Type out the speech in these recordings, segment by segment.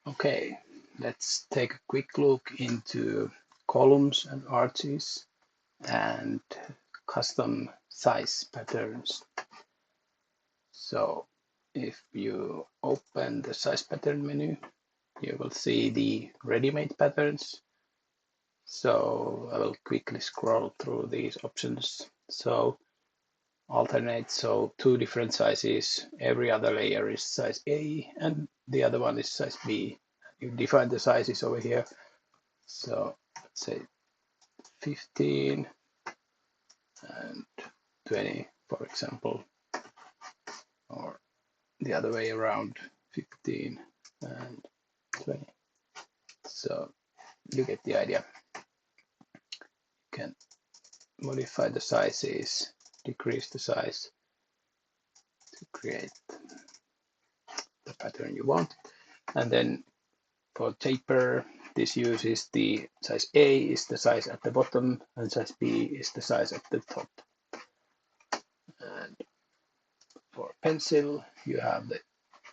Okay, let's take a quick look into columns and arches and custom size patterns. So if you open the size pattern menu, you will see the ready-made patterns. So I will quickly scroll through these options. So alternate, so two different sizes. Every other layer is size A and the other one is size B. You define the sizes over here. So let's say 15 and 20, for example, or the other way around, 15 and 20. So you get the idea. You can modify the sizes, decrease the size to create the pattern you want. And then for taper, this uses the size A is the size at the bottom and size B is the size at the top. And for pencil, you have the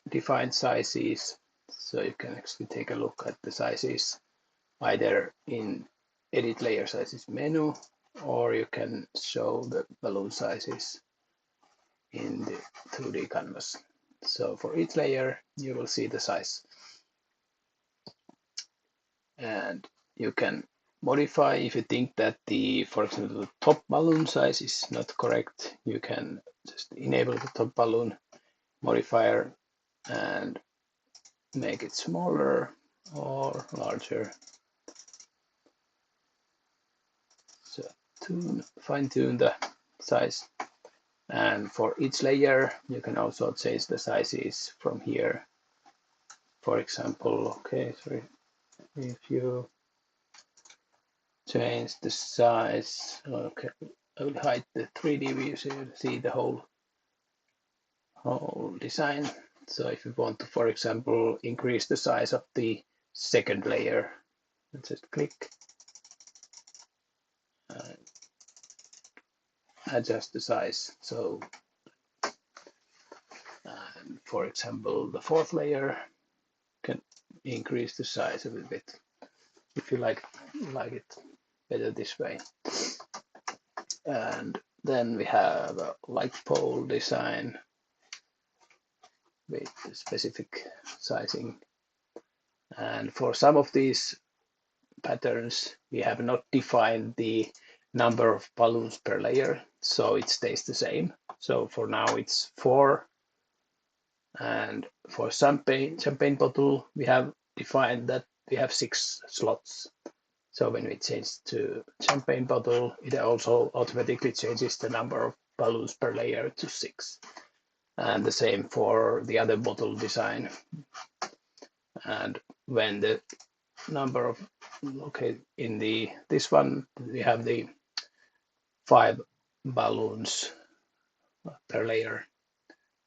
defined sizes, so you can actually take a look at the sizes either in edit layer sizes menu, or you can show the balloon sizes in the 2D canvas. So for each layer, you will see the size. And you can modify if you think that the, for example, the top balloon size is not correct, you can just enable the top balloon modifier and make it smaller or larger. So fine tune the size. And for each layer, you can also change the sizes from here. For example, okay, sorry, if you change the size, okay, I will hide the 3D view so you see the whole design. So if you want to, for example, increase the size of the second layer, let's just click and adjust the size. So, for example, the fourth layer can increase the size a little bit if you like it better this way. And then we have a light pole design with specific sizing. And for some of these patterns, we have not defined the number of balloons per layer, so it stays the same. So for now it's 4. And for champagne bottle, we have defined that we have 6 slots. So when we change to champagne bottle, it also automatically changes the number of balloons per layer to 6. And the same for the other bottle design. And when the number of, okay, in this one, we have the 5 balloons per layer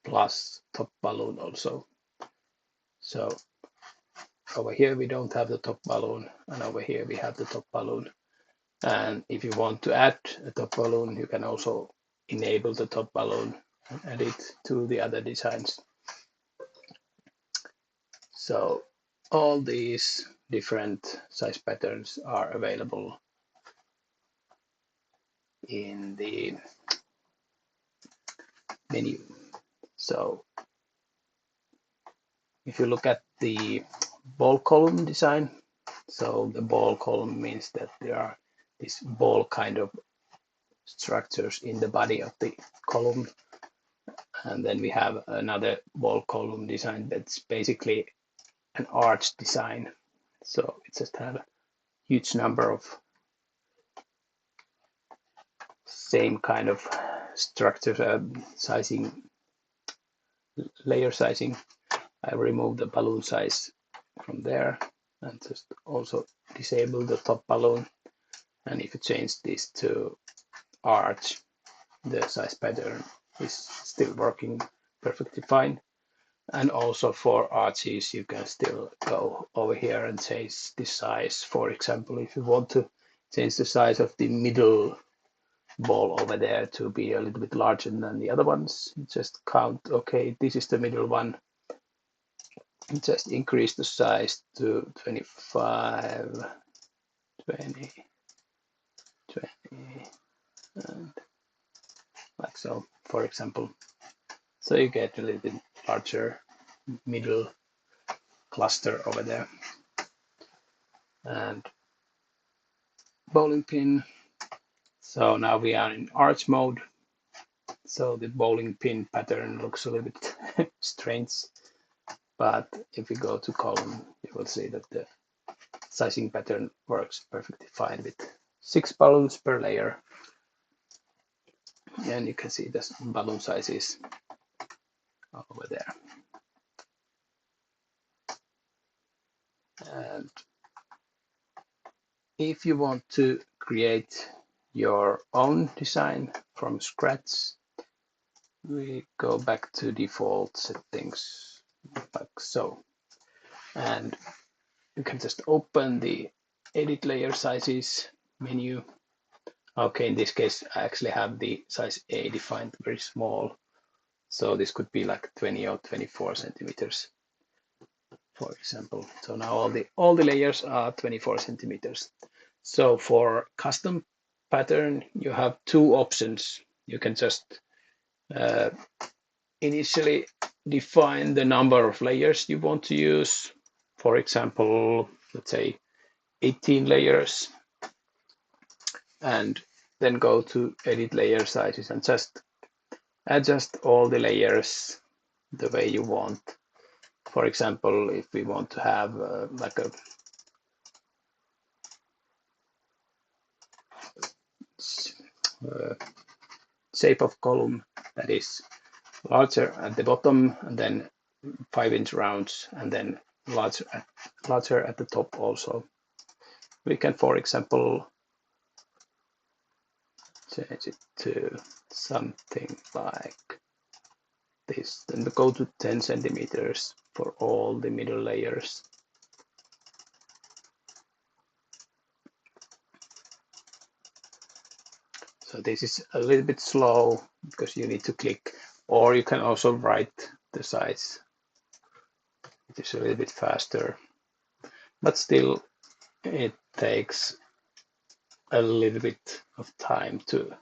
plus top balloon also. So over here we don't have the top balloon, and over here we have the top balloon. And if you want to add a top balloon, you can also enable the top balloon and add it to the other designs. So all these different size patterns are available in the menu. So if you look at the ball column design, so the ball column means that there are these ball kind of structures in the body of the column. And then we have another ball column design that's basically an arch design. So it just has a huge number of same kind of structures, sizing, layer sizing. I remove the balloon size from there and just also disable the top balloon. And if you change this to arch, the size pattern is still working perfectly fine. And also for arches, you can still go over here and change the size. For example, if you want to change the size of the middle ball over there to be a little bit larger than the other ones, just count, okay, this is the middle one. just increase the size to 25, 20, 20, and like so, for example. So you get a little bit larger middle cluster over there. And bowling pin. So now we are in arch mode. So the bowling pin pattern looks a little bit strange. But if we go to column, you will see that the sizing pattern works perfectly fine with 6 balloons per layer. And you can see the balloon sizes over there. And if you want to create your own design from scratch, we go back to default settings like so. And you can just open the edit layer sizes menu. Okay, in this case, I actually have the size A defined very small. So this could be like 20 or 24 centimeters, for example. So now all the layers are 24 centimeters. So for custom pattern, you have 2 options. You can just initially define the number of layers you want to use. For example, let's say 18 layers, and then go to edit layer sizes and just adjust all the layers the way you want. For example, if we want to have like a shape of column that is larger at the bottom and then 5-inch rounds and then larger at the top also. We can, for example, change it to something like this, then go to 10 centimeters for all the middle layers. So this is a little bit slow because you need to click, or you can also write the size. It is a little bit faster, but still it takes a little bit of time to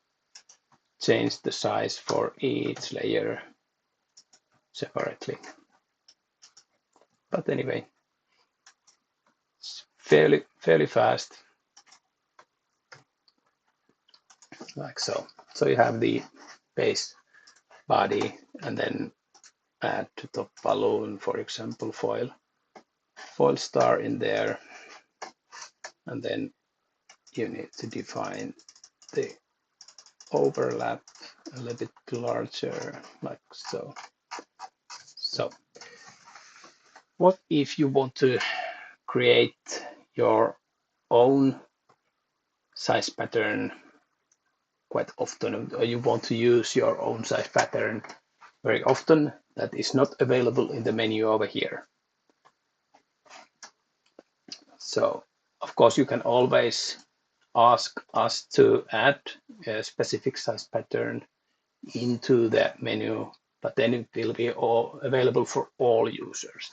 change the size for each layer separately. But anyway, it's fairly fast, like so. So you have the base body and then add to top balloon, for example, foil star in there, and then you need to define the overlap a little bit larger, like so. So what if you want to create your own size pattern quite often, or you want to use your own size pattern very often that is not available in the menu over here? So of course you can always ask us to add a specific size pattern into the menu, but then it will be all available for all users.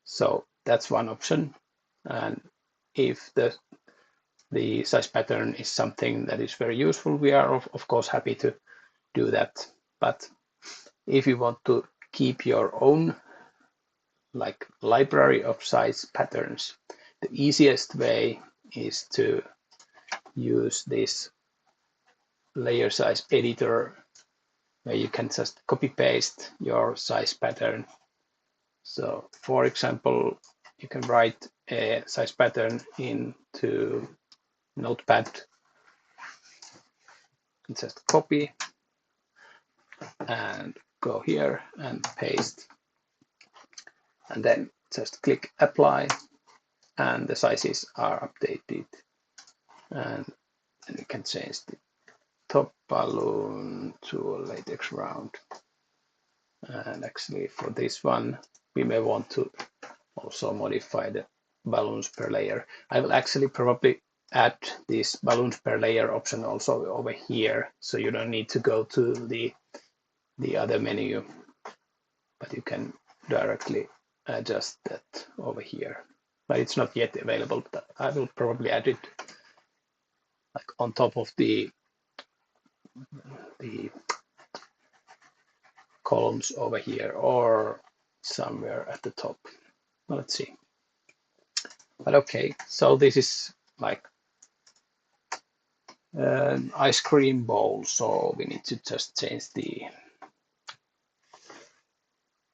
So that's one option. And if the size pattern is something that is very useful, we are of course happy to do that. But if you want to keep your own like library of size patterns, the easiest way is to use this layer size editor where you can just copy paste your size pattern. So for example, you can write a size pattern into Notepad and just copy and go here and paste, and then just click apply and the sizes are updated. And then you can change the top balloon to a latex round. And actually for this one, we may want to also modify the balloons per layer. I will actually probably add this balloons per layer option also over here, so you don't need to go to the other menu, but you can directly adjust that over here, but it's not yet available. But I will probably add it like on top of the columns over here or somewhere at the top. Let's see. But okay, so this is like an ice cream bowl, so we need to just change the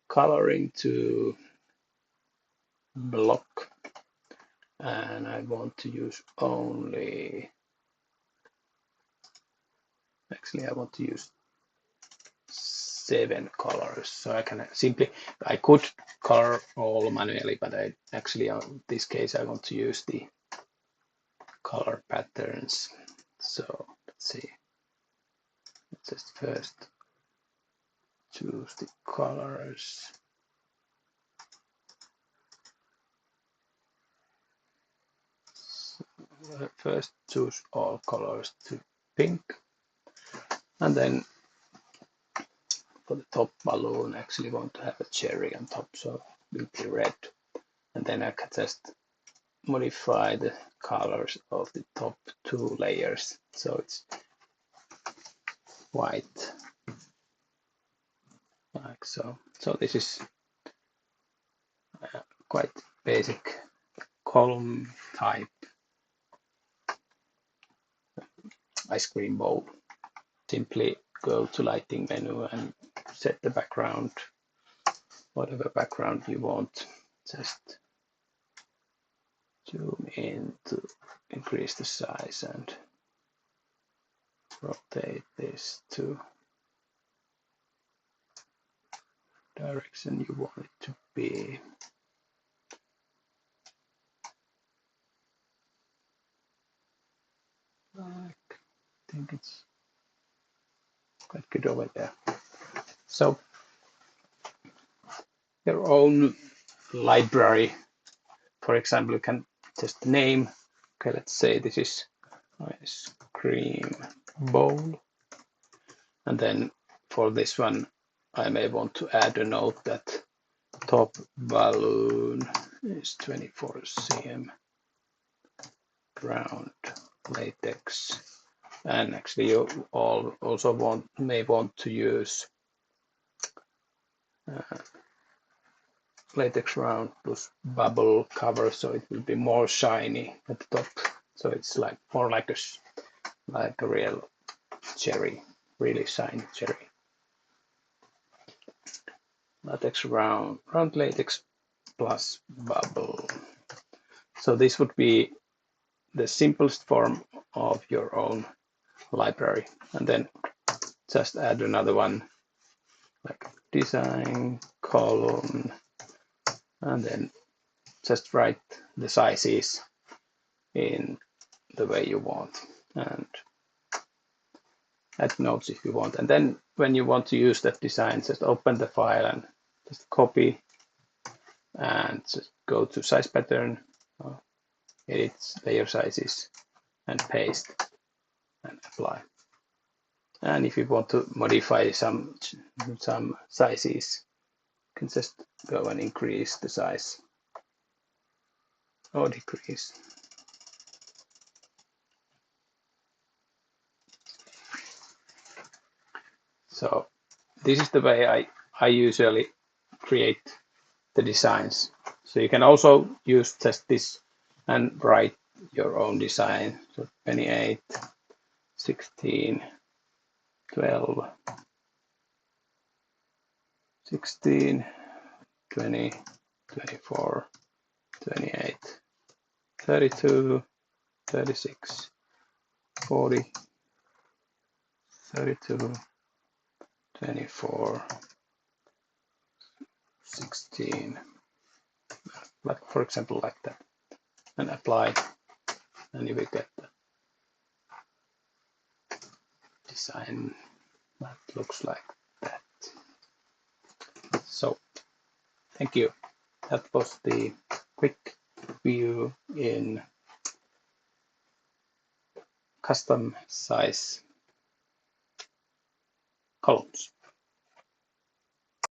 coloring to block, and I want to use only, actually I want to use 7 colors, so I can simply, I could color all manually, but I actually in this case I want to use the color patterns. So let's see, let's just first choose the colors. So first choose all colors to pink, and then for the top balloon, I actually want to have a cherry on top, so it will be red. And then I can just modify the colors of the top 2 layers, so it's white, like so. So this is quite basic column type ice cream bowl. Simply go to lighting menu and set the background, whatever background you want. Just zoom in to increase the size and rotate this to direction you want it to be. I think it's quite good over there. So your own library, for example, you can just name, okay, let's say this is ice cream bowl, and then for this one I may want to add a note that top balloon is 24 cm ground latex, and actually you all also may want to use latex round plus bubble cover, so it will be more shiny at the top, so it's like more like a real cherry, really shiny cherry. Latex round latex plus bubble. So this would be the simplest form of your own library, and then just add another one like design column, and then just write the sizes in the way you want and add notes if you want. And then when you want to use that design, just open the file and just copy and just go to size pattern, edit layer sizes, and paste and apply. And if you want to modify some sizes, you can just go and increase the size or decrease. So this is the way I usually create the designs. So you can also use just this and write your own design. So 28, 16, 12, 16, 20, 24, 28, 32, 36, 40, 32, 24, 16, like for example like that, and apply, and you will get the design that looks like that. So thank you. That was the quick view in custom size columns.